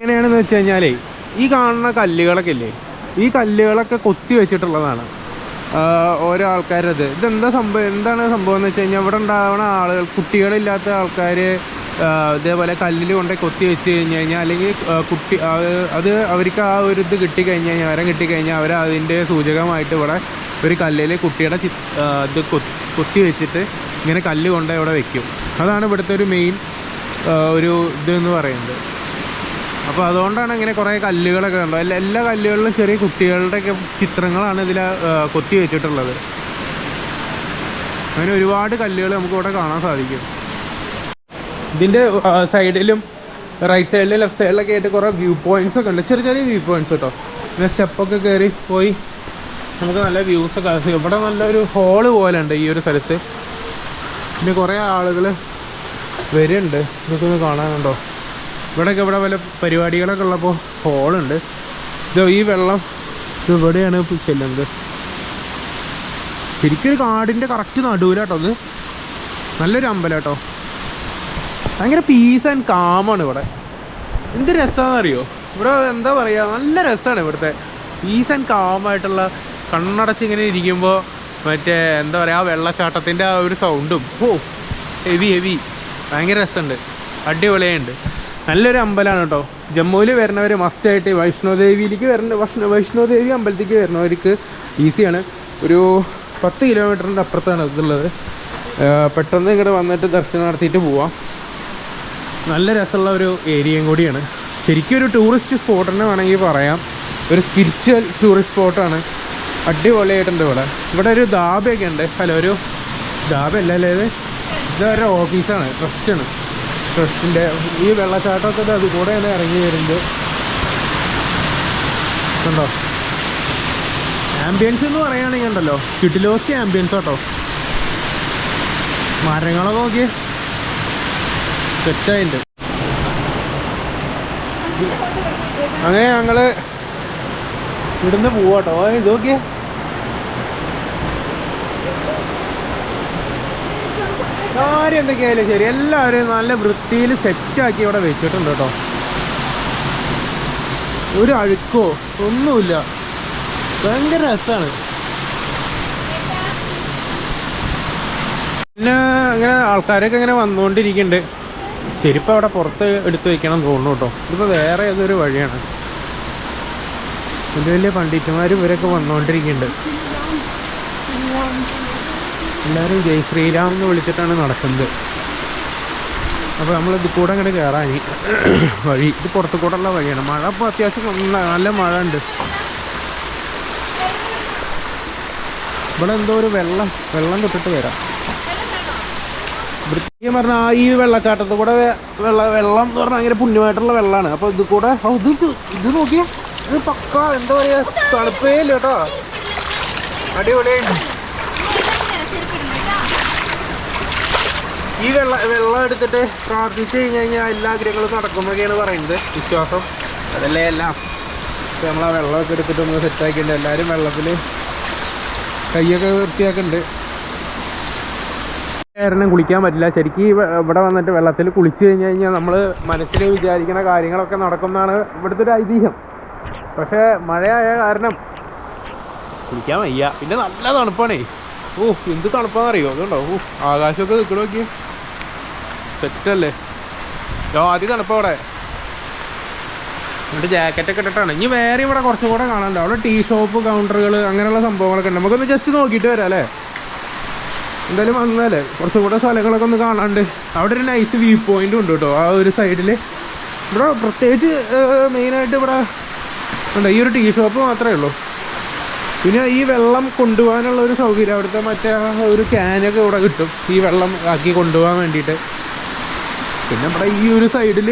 Speaker 1: എങ്ങനെയാണെന്ന് വെച്ച് കഴിഞ്ഞാലേ, ഈ കാണുന്ന കല്ലുകളൊക്കെ ഇല്ലേ, ഈ കല്ലുകളൊക്കെ കൊത്തി വെച്ചിട്ടുള്ളതാണ് ഓരോ ആൾക്കാരത്. ഇതെന്താ സംഭവം, എന്താണ് സംഭവം എന്ന് വെച്ച് കഴിഞ്ഞാൽ, ഇവിടെ ഉണ്ടാവുന്ന ആളുകൾ, കുട്ടികളില്ലാത്ത ആൾക്കാർ ഇതേപോലെ കല്ലിൽ കൊണ്ട് കൊത്തി വെച്ച് കഴിഞ്ഞ് കഴിഞ്ഞാൽ, അല്ലെങ്കിൽ കുട്ടി അത് അവർക്ക് ആ ഒരു ഇത് കിട്ടിക്കഴിഞ്ഞാൽ, മരം കിട്ടിക്കഴിഞ്ഞാൽ അവർ അതിൻ്റെ സൂചകമായിട്ട് ഇവിടെ ഒരു കല്ലിൽ കുട്ടിയുടെ ഇത് കൊത്തി വെച്ചിട്ട് ഇങ്ങനെ കല്ല് കൊണ്ട് ഇവിടെ വെക്കും. അതാണ് ഇവിടുത്തെ ഒരു മെയിൻ ഒരു ഇതെന്ന് പറയുന്നത്. അപ്പോൾ അതുകൊണ്ടാണ് ഇങ്ങനെ കുറേ കല്ലുകളൊക്കെ ഉണ്ടോ. എല്ലാ കല്ലുകളിലും ചെറിയ കുട്ടികളുടെയൊക്കെ ചിത്രങ്ങളാണ് ഇതിൽ കൊത്തി വെച്ചിട്ടുള്ളത്. അങ്ങനെ ഒരുപാട് കല്ലുകൾ നമുക്ക് ഇവിടെ കാണാൻ സാധിക്കും. ഇതിൻ്റെ സൈഡിലും റൈറ്റ് സൈഡിലും ലെഫ്റ്റ് സൈഡിലൊക്കെ ആയിട്ട് കുറേ വ്യൂ പോയിൻറ്റ്സ് ഒക്കെ ഉണ്ട്. ചെറിയ ചെറിയ വ്യൂ പോയിൻറ്റ്സ് കേട്ടോ. പിന്നെ സ്റ്റെപ്പൊക്കെ കയറി പോയി നമുക്ക് നല്ല വ്യൂസൊക്കെ. ഇവിടെ നല്ലൊരു ഹോള് പോലെ ഉണ്ട് ഈ ഒരു സ്ഥലത്ത്. പിന്നെ കുറേ ആളുകൾ വരുന്നുണ്ട്. ഇതൊക്കെ ഒന്ന് കാണാനുണ്ടോ. ഇവിടെ വല്ല പരിപാടികളൊക്കെ ഉള്ളപ്പോൾ ഹോളുണ്ട്. ഈ വെള്ളം ഇവിടെയാണ് ചെല്ലുന്നത്. ശരിക്കും കാടിൻ്റെ കറക്റ്റ് നടുവിലാട്ടോ അത്. നല്ലൊരു അമ്പലം കേട്ടോ. ഭയങ്കര പീസ് ആൻഡ് കാമാണ് ഇവിടെ. എന്ത് രസമാണെന്നറിയോ ഇവിടെ, എന്താ പറയുക, നല്ല രസമാണ് ഇവിടുത്തെ. പീസ് ആൻഡ് കാമായിട്ടുള്ള, കണ്ണടച്ച് ഇങ്ങനെ ഇരിക്കുമ്പോൾ മറ്റേ എന്താ പറയുക, ആ വെള്ളച്ചാട്ടത്തിൻ്റെ ആ ഒരു സൗണ്ടും ഹെവി ഭയങ്കര രസമുണ്ട്. അടിപൊളിയുണ്ട്. നല്ലൊരു അമ്പലമാണ് കേട്ടോ. ജമ്മുവിൽ വരുന്നവർ മസ്റ്റായിട്ട് വൈഷ്ണോദേവിയിലേക്ക് വൈഷ്ണോദേവി അമ്പലത്തേക്ക് വരുന്നവർക്ക് ഈസിയാണ്. ഒരു 10 കിലോമീറ്ററിൻ്റെ അപ്പുറത്താണ് ഇതുള്ളത്. പെട്ടെന്ന് ഇങ്ങോട്ട് വന്നിട്ട് ദർശനം നടത്തിയിട്ട് പോവാം. നല്ല രസമുള്ള ഒരു ഏരിയയും കൂടിയാണ്. ശരിക്കും ഒരു ടൂറിസ്റ്റ് സ്പോട്ട് തന്നെ വേണമെങ്കിൽ പറയാം. ഒരു സ്പിരിച്വൽ ടൂറിസ്റ്റ് സ്പോട്ടാണ്. അടിപൊളിയായിട്ടുണ്ട് ഇവിടെ. ഇവിടെ ഒരു ധാബയൊക്കെ ഉണ്ട്. ഒരു ധാബയല്ല അല്ലേ, ഇതൊരു ഓഫീസാണ്, ട്രസ്റ്റാണ്. ട്രസ്റ്റിൻ്റെ ഈ വെള്ളച്ചാട്ടത്തിൻ്റെ അത് കൂടെയാണ് ഇറങ്ങി വരുന്നത്. കണ്ടോ ആംബിയൻസ് എന്ന് പറയുകയാണെങ്കിൽ ഉണ്ടല്ലോ, കിട്ടിലോസ്റ്റ് ആംബിയൻസ് കേട്ടോ. മരങ്ങളൊക്കെ നോക്കിയേ, സെറ്റായിട്ടുണ്ട്. അങ്ങനെ ഞങ്ങൾ ഇവിടുന്ന് പോവാട്ടോ. ഇത് നോക്കിയേ, കാര്യം എന്തൊക്കെയായാലും ശരി, എല്ലാവരും നല്ല വൃത്തിയിൽ സെറ്റാക്കി ഇവിടെ വെച്ചിട്ടുണ്ട് കേട്ടോ. ഒരു അഴുക്കോ ഒന്നുമില്ല. ഭയങ്കര രസമാണ്. പിന്നെ അങ്ങനെ ആൾക്കാരൊക്കെ ഇങ്ങനെ വന്നുകൊണ്ടിരിക്കുന്നുണ്ട്. ചെരുപ്പ് അവിടെ പുറത്ത് എടുത്ത് വെക്കണം തോന്നുന്നു കേട്ടോ. ഇതിപ്പോൾ വേറെ ഏതൊരു വഴിയാണ്. വലിയ വലിയ പണ്ഡിതന്മാരും ഇവരൊക്കെ വന്നുകൊണ്ടിരിക്കുന്നുണ്ട്. എല്ലാവരും ജയ് ശ്രീരാം എന്ന് വിളിച്ചിട്ടാണ് നടക്കുന്നത്. അപ്പോൾ നമ്മൾ ഇത് കൂടെ അങ്ങോട്ട് കയറാൻ വഴി, ഇത് പുറത്തു കൂടെയുള്ള വഴിയാണ്. മഴ ഇപ്പോൾ അത്യാവശ്യം നല്ല മഴ ഉണ്ട്. ഇവിടെ എന്തോ ഒരു വെള്ളം തൊട്ടിട്ട് വരാം. വൃത്തിയും പറഞ്ഞാൽ ഈ വെള്ളച്ചാട്ടത്തിൽ കൂടെ വെള്ളം എന്ന് പറഞ്ഞാൽ ഭയങ്കര പുണ്യമായിട്ടുള്ള വെള്ളമാണ്. അപ്പോൾ ഇത് കൂടെ ഇത് നോക്കിയാൽ ഇത് പക്ക എന്താ പറയുക, തണുപ്പേ ഇല്ല കേട്ടോ. അടിപൊളിയായിട്ട് ഈ വെള്ളം എടുത്തിട്ട് പ്രാർത്ഥിച്ച് കഴിഞ്ഞാൽ എല്ലാ ആഗ്രഹങ്ങളും നടക്കുന്നൊക്കെയാണ് പറയുന്നത്, വിശ്വാസം. അതല്ലേ എല്ലാം. അപ്പോൾ നമ്മൾ ആ വെള്ളമൊക്കെ എടുത്തിട്ടൊന്ന് സെറ്റാക്കിയിട്ടുണ്ട്. എല്ലാവരും വെള്ളത്തിൽ കൈയൊക്കെ വൃത്തിയാക്കുന്നുണ്ട്. കാരണം കുളിക്കാൻ പറ്റില്ല ശരിക്കും. ഇവിടെ വന്നിട്ട് വെള്ളത്തിൽ കുളിച്ച് കഴിഞ്ഞാൽ നമ്മൾ മനസ്സിൽ വിചാരിക്കുന്ന കാര്യങ്ങളൊക്കെ നടക്കുന്നതാണ് ഇവിടുത്തെ ഒരു ഐതിഹ്യം. പക്ഷേ മഴയായ കാരണം കുളിക്കാൻ വയ്യ. പിന്നെ നല്ല തണുപ്പാണേ. എന്ത് തണുപ്പാണെന്നറിയോ. അതുകൊണ്ടോ ആകാശമൊക്കെ നിൽക്കണ നോക്കി, സെറ്റല്ലേ. ആദ്യം തണുപ്പ് അവിടെ. എന്നിട്ട് ജാക്കറ്റൊക്കെ ഇട്ടിട്ടാണ്. ഇനി വേറെ ഇവിടെ കുറച്ചും കൂടെ കാണാനുണ്ട്. അവിടെ ടീ ഷോപ്പ്, കൗണ്ടറുകൾ, അങ്ങനെയുള്ള സംഭവങ്ങളൊക്കെ ഉണ്ട്. നമുക്കൊന്ന് ജസ്റ്റ് നോക്കിയിട്ട് വരാം അല്ലേ? എന്തായാലും വന്നാലേ കുറച്ചും കൂടെ സ്ഥലങ്ങളൊക്കെ ഒന്ന് കാണാണ്ട്. അവിടെ ഒരു നൈസ് വ്യൂ പോയിന്റും ഉണ്ട് കേട്ടോ ആ ഒരു സൈഡിൽ. ഇവിടെ പ്രത്യേകിച്ച് മെയിനായിട്ട് ഇവിടെ ഉണ്ട് ഈ ഒരു ടീ ഷോപ്പ് മാത്രമേ ഉള്ളൂ. പിന്നെ ഈ വെള്ളം കൊണ്ടുപോകാനുള്ള ഒരു സൗകര്യം അവിടുത്തെ മറ്റേ ഒരു ക്യാനൊക്കെ ഇവിടെ കിട്ടും ഈ വെള്ളം ആക്കി കൊണ്ടുപോകാൻ വേണ്ടിയിട്ട്. പിന്നെ ഇവിടെ ഈ ഒരു സൈഡിൽ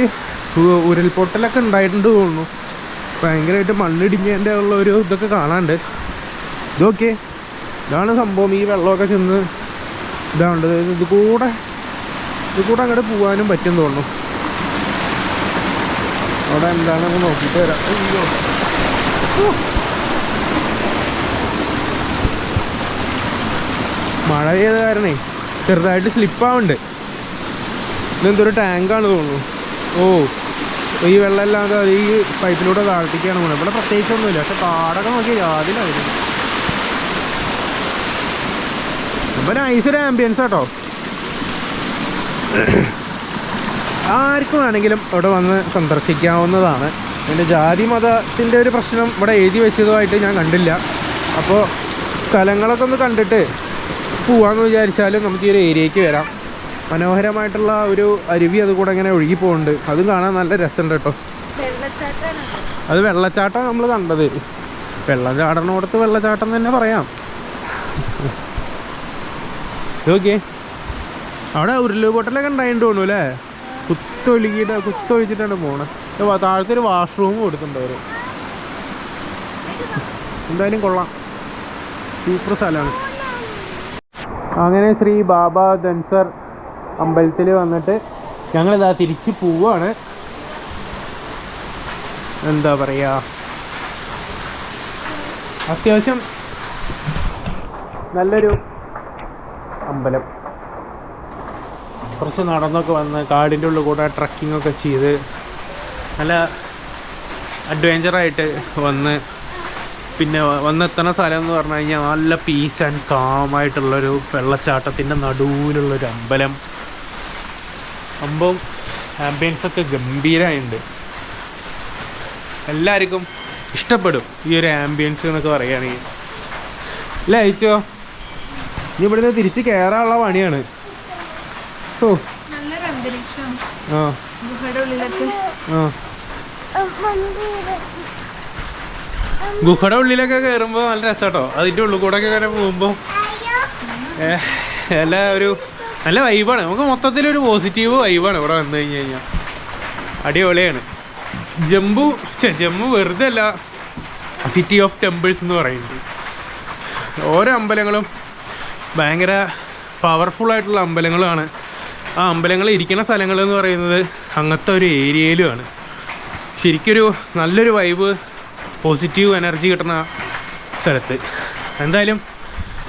Speaker 1: ഉരുൾപൊട്ടലൊക്കെ ഉണ്ടായിട്ടുണ്ട് തോന്നുന്നു. ഭയങ്കരമായിട്ട് മണ്ണിടിഞ്ഞതിൻ്റെ ഉള്ള ഒരു ഇതൊക്കെ കാണാണ്ട്. ഇതൊക്കെ ഇതാണ് സംഭവം. ഈ വെള്ളമൊക്കെ ചെന്ന് ഇതാണ്ട് ഇത് കൂടെ അങ്ങോട്ട് പോകാനും പറ്റും തോന്നുന്നു. അവിടെ എന്താണെന്ന് നോക്കിയിട്ട് വരാം. അയ്യോ മഴ പെയ്ത കാരണേ ചെറുതായിട്ട് സ്ലിപ്പാവുന്നുണ്ട്. ഇതെന്തൊരു ടാങ്കാണ് തോന്നുന്നു. ഓ ഈ വെള്ളമെല്ലാം അത് ഈ പൈപ്പിലൂടെ താഴ്ത്തിക്കാണ് പോകുന്നത്. ഇവിടെ പ്രത്യേകിച്ചൊന്നുമില്ല, പക്ഷെ കാടൊക്കെ നോക്കി രാവിലായിരുന്നു. ഇപ്പം നൈസൊരു ആംബിയൻസ് കേട്ടോ. ആർക്കും വേണമെങ്കിലും ഇവിടെ വന്ന് സന്ദർശിക്കാവുന്നതാണ്. പിന്നെ ജാതി മതത്തിൻ്റെ ഒരു പ്രശ്നം ഇവിടെ എഴുതി വെച്ചതുമായിട്ട് ഞാൻ കണ്ടില്ല. അപ്പോൾ സ്ഥലങ്ങളൊക്കെ ഒന്ന് കണ്ടിട്ട് പോവാമെന്ന് വിചാരിച്ചാലും നമുക്ക് ഈ ഒരു ഏരിയയ്ക്ക് വരാം. മനോഹരമായിട്ടുള്ള ഒരു അരുവി അതുകൂടെ ഇങ്ങനെ ഒഴുകി പോകുന്നുണ്ട്. അതും കാണാൻ നല്ല രസമുണ്ട് കേട്ടോ. അത് വെള്ളച്ചാട്ടം നമ്മൾ കണ്ടത്. വെള്ളം ചാടണോടത്ത് വെള്ളച്ചാട്ടം തന്നെ പറയാം. ഓക്കെ അവിടെ ഉരുളുപൊട്ടലൊക്കെ ഉണ്ടായിട്ട് തോന്നുന്നു അല്ലേ? കുത്തൊഴിച്ചിട്ടാണ് പോണത്. താഴത്തൊരു വാഷ്റൂം കൊടുത്തിട്ടുണ്ട് അവർ. എന്തായാലും കൊള്ളാം, സൂപ്പർ സ്ഥലമാണ്. അങ്ങനെ ശ്രീ ബാബ ധൻസർ അമ്പലത്തിൽ വന്നിട്ട് ഞങ്ങളിതാ തിരിച്ച് പോവാണ്. എന്താ പറയുക, അത്യാവശ്യം നല്ലൊരു അമ്പലം. കുറച്ച് നടന്നൊക്കെ വന്ന് കാടിൻ്റെ ഉള്ളിൽ കൂടെ ട്രക്കിംഗ് ഒക്കെ ചെയ്ത് നല്ല അഡ്വഞ്ചറായിട്ട് വന്ന് പിന്നെ വന്നെത്തുന്ന സ്ഥലം എന്ന് പറഞ്ഞു കഴിഞ്ഞാൽ നല്ല പീസ് ആൻഡ് കാമായിട്ടുള്ളൊരു വെള്ളച്ചാട്ടത്തിൻ്റെ നടുവിലുള്ളൊരു അമ്പലം. സംഭവം ആംബിയൻസൊക്കെ ഗംഭീരമായിട്ടുണ്ട്. എല്ലാവർക്കും ഇഷ്ടപ്പെടും ഈ ഒരു ആംബിയൻസ് എന്നൊക്കെ പറയുകയാണെങ്കിൽ. ഇല്ല അയച്ചോ, ഇനി ഇവിടുന്ന് തിരിച്ച് കയറാനുള്ള പണിയാണ്. ഓ
Speaker 2: നല്ലൊരു അന്തരീക്ഷം.
Speaker 1: ആ ഗുഹയുടെ ഉള്ളിലൊക്കെ കയറുമ്പോൾ നല്ല രസം കേട്ടോ. അതിൻ്റെ ഉള്ളിൽ കൂടെ ഒക്കെ ഇങ്ങനെ പോകുമ്പോൾ നല്ല വൈബാണ്. നമുക്ക് മൊത്തത്തിലൊരു പോസിറ്റീവ് വൈബാണ് ഇവിടെ വന്നു കഴിഞ്ഞ് കഴിഞ്ഞാൽ. അടിപൊളിയാണ്. ജമ്മു വെറുതെ അല്ല സിറ്റി ഓഫ് ടെമ്പിൾസ് എന്ന് പറയുന്നത്. ഓരോ അമ്പലങ്ങളും ഭയങ്കര പവർഫുള്ളായിട്ടുള്ള അമ്പലങ്ങളാണ്. ആ അമ്പലങ്ങൾ ഇരിക്കുന്ന സ്ഥലങ്ങൾ എന്ന് പറയുന്നത് അങ്ങനത്തെ ഒരു ഏരിയയിലുമാണ്. ശരിക്കൊരു നല്ലൊരു വൈബ്, പോസിറ്റീവ് എനർജി കിട്ടുന്ന സ്ഥലത്ത്. എന്തായാലും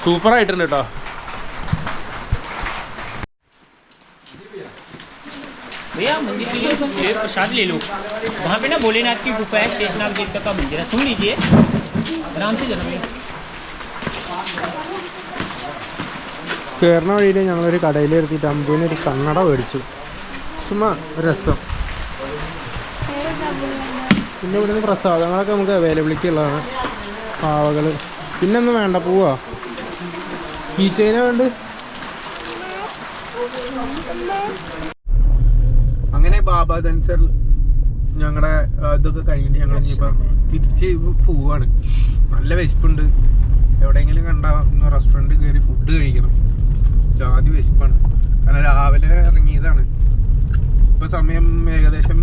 Speaker 1: സൂപ്പറായിട്ടുണ്ട് കേട്ടോ.
Speaker 4: भैया मंदिर के लिए प्रसाद ले लो. वहाँ पे ना भोलेनाथ की गुफा है, शेषनाग देवता का मंदिर है. सुन लीजिए, आराम से जाना भैया.
Speaker 1: കയറുന്ന വഴിയിൽ ഞങ്ങളൊരു കടയിൽ എടുത്തിട്ട് അമ്പൂനൊരു കണ്ണട മേടിച്ചു. ചുമ്മാ രസം. പിന്നെ ഇവിടുന്ന് പ്രസാദങ്ങളൊക്കെ നമുക്ക് അവൈലബിലിറ്റി ഉള്ളതാണ്. പാവകൾ പിന്നെ ഒന്നും വേണ്ട, പോവാ. കീ ചെയിന വേണ്ട. അങ്ങനെ ബാബ ധൻസർ ഞങ്ങളുടെ ഇതൊക്കെ കഴിഞ്ഞിട്ട് ഞങ്ങൾ ഇനിയിപ്പോൾ തിരിച്ച് പോവാണ്. നല്ല വിശപ്പുണ്ട്. എവിടെയെങ്കിലും കണ്ട ഒന്ന് റെസ്റ്റോറൻറ്റ് കയറി ഫുഡ് കഴിക്കണം. ജാതി വിശപ്പാണ്. കാരണം രാവിലെ ഇറങ്ങിയതാണ്. ഇപ്പോൾ സമയം ഏകദേശം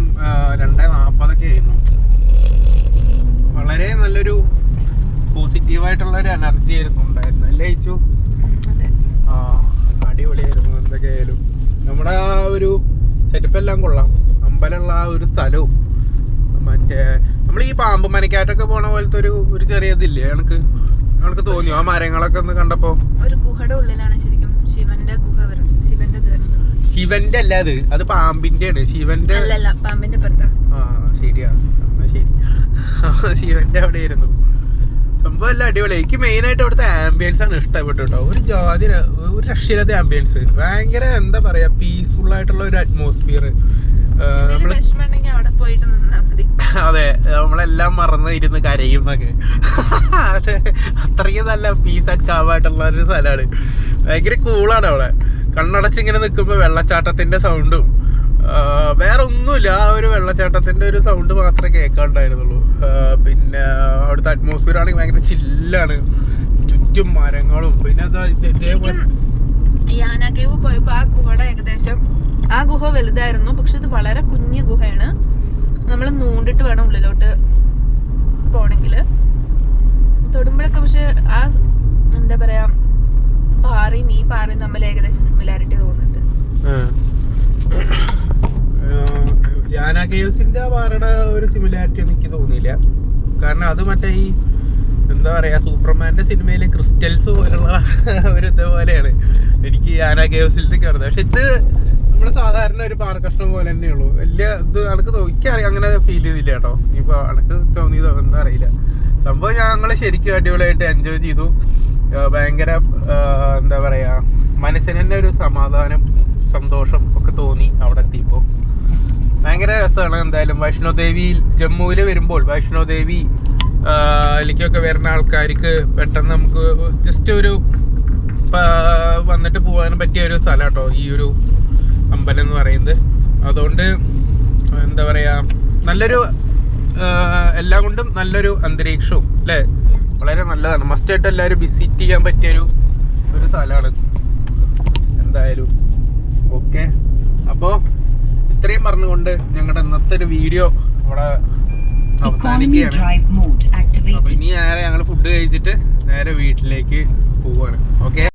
Speaker 1: 2:40 ആയിരുന്നു. വളരെ നല്ലൊരു പോസിറ്റീവായിട്ടുള്ളൊരു എനർജി ആയിരുന്നു ഉണ്ടായിരുന്നത് അല്ലേ ചേച്ചു? ആ അടിപൊളിയായിരുന്നു. എന്തൊക്കെയായാലും നമ്മുടെ ആ ഒരു സെറ്റപ്പ് എല്ലാം കൊള്ളാം. അമ്പലമുള്ള ആ ഒരു സ്ഥലവും മറ്റേ നമ്മൾ ഈ പാമ്പ് മനക്കാട്ടൊക്കെ പോണ പോലത്തെ ഒരു ചെറിയതില്ലേ എനിക്ക് തോന്നിയോ ആ മരങ്ങളൊക്കെ ഒന്ന് കണ്ടപ്പോ?
Speaker 2: ഒരു ഗുഹയുടെ ഉള്ളിലാണ് ശരിക്കും ശിവന്റെ ഗുഹ വരും.
Speaker 1: ശിവന്റെ അല്ല അത് പാമ്പിന്റെ ആണ്. ശിവന്റെ
Speaker 2: അല്ലല്ല, പാമ്പിന്റെ പുറത്താ.
Speaker 1: ആ ശരിയാ, ശരി. ശിവന്റെ അവിടെ ആയിരുന്നു സംഭവം. എല്ലാം അടിപൊളി. എനിക്ക് മെയിനായിട്ട് അവിടുത്തെ ആംബിയൻസ് ആണ് ഇഷ്ടപ്പെട്ടു കേട്ടോ. ഒരു രക്ഷയില്ലാത്ത ആംബിയൻസ്. ഭയങ്കര എന്താ പറയാ, പീസ്ഫുൾ ആയിട്ടുള്ള ഒരു അറ്റ്മോസ്ഫിയർ. നമ്മള്
Speaker 2: വിഷമമുണ്ടെങ്കിൽ അവിടെ പോയിട്ട് നിന്നാ മതി.
Speaker 1: അതെ, നമ്മളെല്ലാം മറന്ന് ഇരുന്ന് കരയും എന്നൊക്കെ. അത് അത്രയും നല്ല പീസ് ആൻഡ് കാവായിട്ടുള്ള ഒരു സ്ഥലമാണ്. ഭയങ്കര കൂളാണ് അവിടെ. കണ്ണടച്ചിങ്ങനെ നിൽക്കുമ്പോൾ വെള്ളച്ചാട്ടത്തിന്റെ സൗണ്ടും വേറെ ഒന്നുമില്ല, ആ ഒരു വെള്ളച്ചാട്ടത്തിന്റെ ഒരു സൗണ്ട് മാത്രമേ കേൾക്കാണ്ടായിരുന്നുള്ളൂ. പിന്നെ അവിടുത്തെ അറ്റ്മോസ്ഫിയർ ആണെങ്കിൽ ഭയങ്കര ചില്ലാണ്, ചുറ്റും മരങ്ങളും. പിന്നെ
Speaker 2: യാന കേവ് പോയപ്പോ ആ ഗുഹയുടെ ഏകദേശം ആ ഗുഹ വലുതായിരുന്നു, പക്ഷെ ഇത് വളരെ കുഞ്ഞു ഗുഹയാണ്. നമ്മൾ നൂണ്ടിട്ട് വേണം ഉള്ളിലോട്ട് പോണെങ്കില്. തൊടുമ്പോഴൊക്കെ പക്ഷെ ആ എന്താ പറയാ പാറയും ഈ പാറയും തമ്മിൽ ഏകദേശം സിമിലാരിറ്റി തോന്നുന്നുണ്ട്.
Speaker 1: യാന കേവ്സിന്റെ പാറയുടെ ഒരു സിമിലാരിറ്റി ഒന്നും എനിക്ക് തോന്നിയില്ല. കാരണം അത് മറ്റേ ഈ എന്താ പറയാ സൂപ്പർമാന്റെ സിനിമയിലെ ക്രിസ്റ്റൽസ് പോലുള്ള ഒരു ഇതുപോലെയാണ് എനിക്ക് യാന കേവ്സിലേക്ക് വരുന്നത്. പക്ഷെ ഇത് നമ്മുടെ സാധാരണ ഒരു പാറക്കഷ്ണം പോലെ തന്നെയുള്ളൂ. വലിയ ഇത് അനക്ക് എനിക്ക് അങ്ങനെ ഫീൽ ചെയ്തില്ല കേട്ടോ. ഇനിയിപ്പോ അനക്ക് തോന്നിയതോ എന്താ അറിയില്ല. സംഭവം ഞങ്ങൾ ശരിക്കും അടിപൊളിയായിട്ട് എൻജോയ് ചെയ്തു. ഭയങ്കര എന്താ പറയാ മനസ്സിന് തന്നെ ഒരു സമാധാനം, സന്തോഷം ഒക്കെ തോന്നി അവിടെ എത്തിയപ്പോൾ. ഭയങ്കര രസമാണ്. എന്തായാലും വൈഷ്ണോദേവിയിൽ ജമ്മുവിൽ വരുമ്പോൾ വൈഷ്ണോദേവി ലേക്കൊക്കെ വരുന്ന ആൾക്കാർക്ക് പെട്ടെന്ന് നമുക്ക് ജസ്റ്റ് ഒരു വന്നിട്ട് പോകാൻ പറ്റിയ ഒരു സ്ഥലം കേട്ടോ ഈ ഒരു അമ്പലം എന്ന് പറയുന്നത്. അതുകൊണ്ട് എന്താ പറയാ നല്ലൊരു എല്ലാം കൊണ്ടും നല്ലൊരു അന്തരീക്ഷവും അല്ലേ, വളരെ നല്ലതാണ്. മസ്റ്റായിട്ട് എല്ലാവരും വിസിറ്റ് ചെയ്യാൻ പറ്റിയൊരു സ്ഥലമാണ് എന്തായാലും. ഓക്കെ, അപ്പോൾ ഇത്രയും പറഞ്ഞുകൊണ്ട് ഞങ്ങളുടെ ഇന്നത്തെ ഒരു വീഡിയോ ഇവിടെ അവസാനിക്കുകയാണ്. അപ്പോൾ ഇനി നേരെ ഞങ്ങൾ ഫുഡ് കഴിച്ചിട്ട് നേരെ വീട്ടിലേക്ക് പോവുകയാണ്. ഓക്കെ.